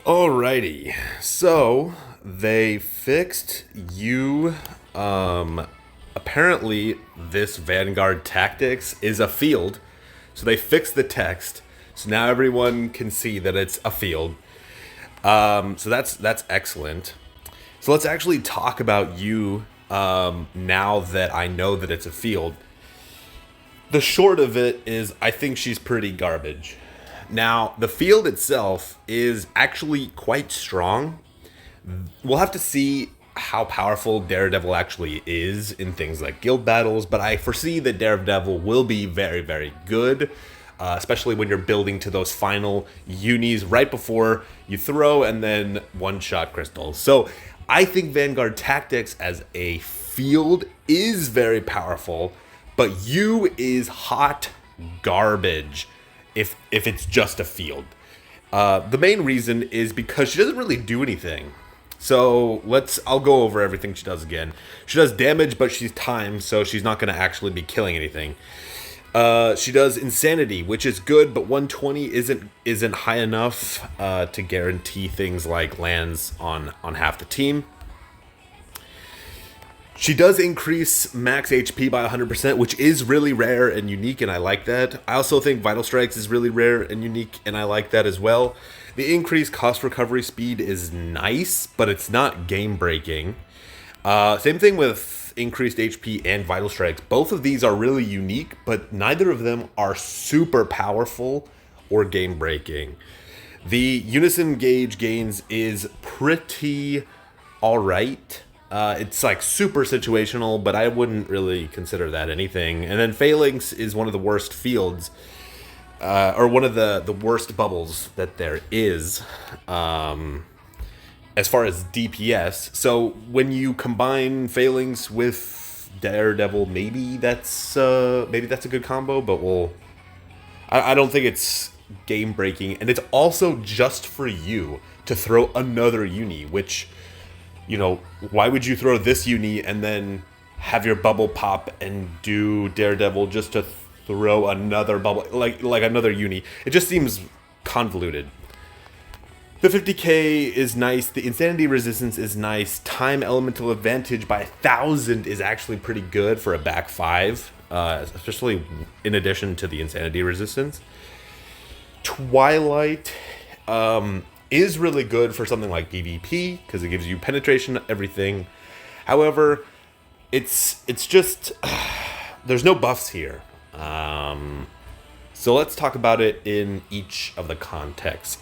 Alrighty, so they fixed you. Apparently, this Vanguard Tactics is a field, so they fixed the text, so now everyone can see that it's a field. So that's excellent. So let's actually talk about you. Now that I know that it's a field, the short of it is I think she's pretty garbage. Now, the field itself is actually quite strong. We'll have to see how powerful Daredevil actually is in things like guild battles, but I foresee that Daredevil will be very, very good, especially when you're building to those final unis right before you throw and then one-shot crystals. So I think Vanguard Tactics as a field is very powerful, but you is hot garbage if it's just a field. The main reason is because she doesn't really do anything. So I'll go over everything she does again. She does damage, but she's timed, so she's not going to actually be killing anything. She does insanity, which is good, but 120 isn't high enough to guarantee things like lands on half the team. She does increase max HP by 100%, which is really rare and unique, and I like that. I also think Vital Strikes is really rare and unique, and I like that as well. The increased cost recovery speed is nice, but it's not game-breaking. Same thing with increased HP and Vital Strikes. Both of these are really unique, but neither of them are super powerful or game-breaking. The Unison gauge gains is pretty alright. It's like super situational, but I wouldn't really consider that anything. And then Phalanx is one of the worst fields, or one of the worst bubbles that there is, as far as DPS. So when you combine Phalanx with Daredevil, maybe that's a good combo. But I don't think it's game breaking, and it's also just for you to throw another uni, which, you know, why would you throw this uni and then have your bubble pop and do Daredevil just to throw another bubble, like another uni? It just seems convoluted. The 50k is nice. The insanity resistance is nice. Time elemental advantage by 1,000 is actually pretty good for a back 5, especially in addition to the insanity resistance. Twilight is really good for something like PvP because it gives you penetration, everything. However, it's just there's no buffs here. So let's talk about it in each of the contexts.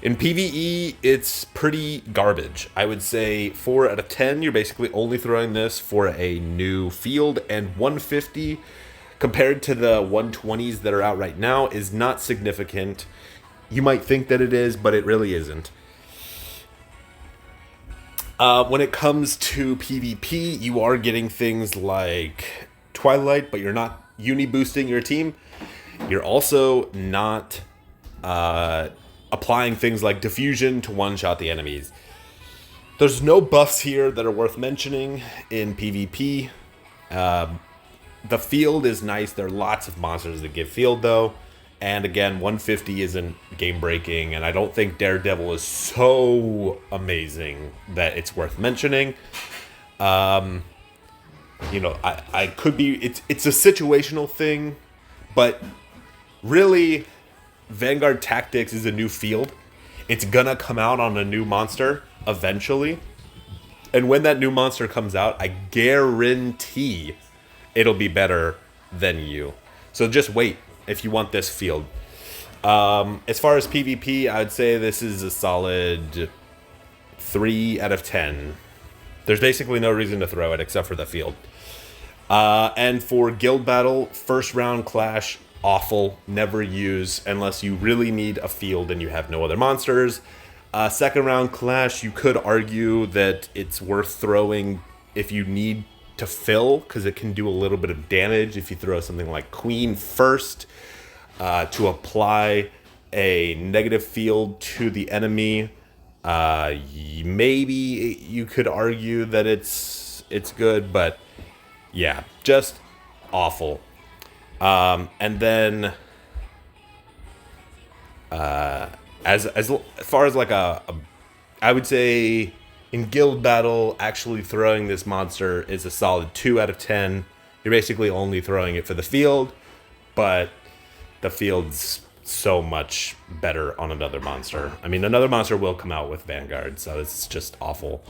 In PvE, it's pretty garbage. I would say 4 out of 10. You're basically only throwing this for a new field, and 150 compared to the 120s that are out right now is not significant. You might think that it is, but it really isn't. When it comes to PvP, you are getting things like Twilight, but you're not uni boosting your team. You're also not applying things like Diffusion to one-shot the enemies. There's no buffs here that are worth mentioning in PvP. The field is nice. There are lots of monsters that give field, though. And again, 150 isn't game-breaking, and I don't think Daredevil is so amazing that it's worth mentioning. I could be... It's a situational thing, but really, Vanguard Tactics is a new field. It's gonna come out on a new monster eventually. And when that new monster comes out, I guarantee it'll be better than you. So just wait if you want this field. As far as PvP, I would say this is a solid 3 out of 10. There's basically no reason to throw it except for the field. And for guild battle, first round clash, awful. Never use unless you really need a field and you have no other monsters. Second round clash, you could argue that it's worth throwing if you need to fill, because it can do a little bit of damage if you throw something like Queen first to apply a negative field to the enemy. Maybe you could argue that it's good, but yeah, just awful. And then As far as like I would say in guild battle, actually throwing this monster is a solid 2 out of 10. You're basically only throwing it for the field, but the field's so much better on another monster. I mean, another monster will come out with Vanguard, so it's just awful.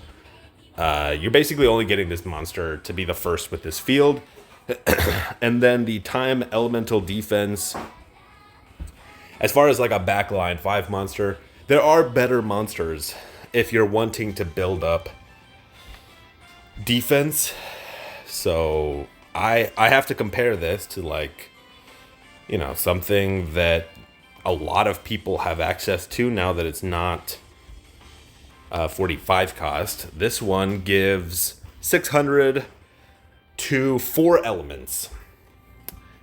You're basically only getting this monster to be the first with this field. And then the time elemental defense. As far as like a backline 5 monster, there are better monsters if you're wanting to build up defense. So I have to compare this to like, you know, something that a lot of people have access to now that it's not 45 cost. This one gives 600 to 4 elements.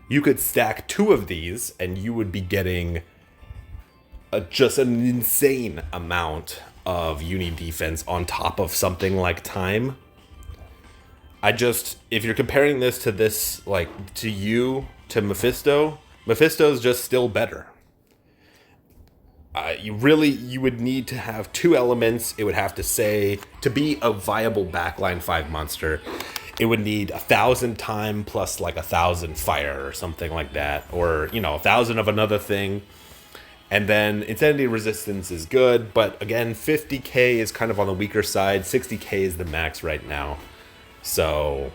You could stack 2 of these and you would be getting just an insane amount of uni defense on top of something like time. If you're comparing this to this, like to Mephisto, Mephisto's just still better. You would need to have 2 elements. It would have to say, to be a viable backline 5 monster, it would need 1,000 time plus like 1,000 fire or something like that. Or, you know, 1,000 of another thing. And then Insanity Resistance is good, but again, 50k is kind of on the weaker side. 60k is the max right now. So,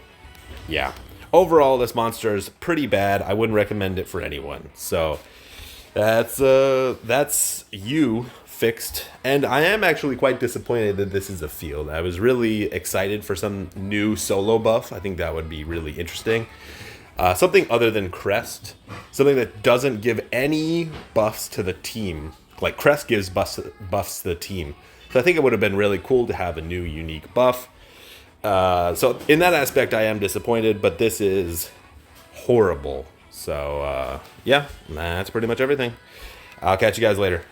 yeah. Overall, this monster is pretty bad. I wouldn't recommend it for anyone. So, that's you fixed. And I am actually quite disappointed that this is a field. I was really excited for some new solo buff. I think that would be really interesting. Something other than Crest. Something that doesn't give any buffs to the team. Like, Crest gives buffs to the team. So I think it would have been really cool to have a new unique buff. So in that aspect, I am disappointed, but this is horrible. So, yeah, that's pretty much everything. I'll catch you guys later.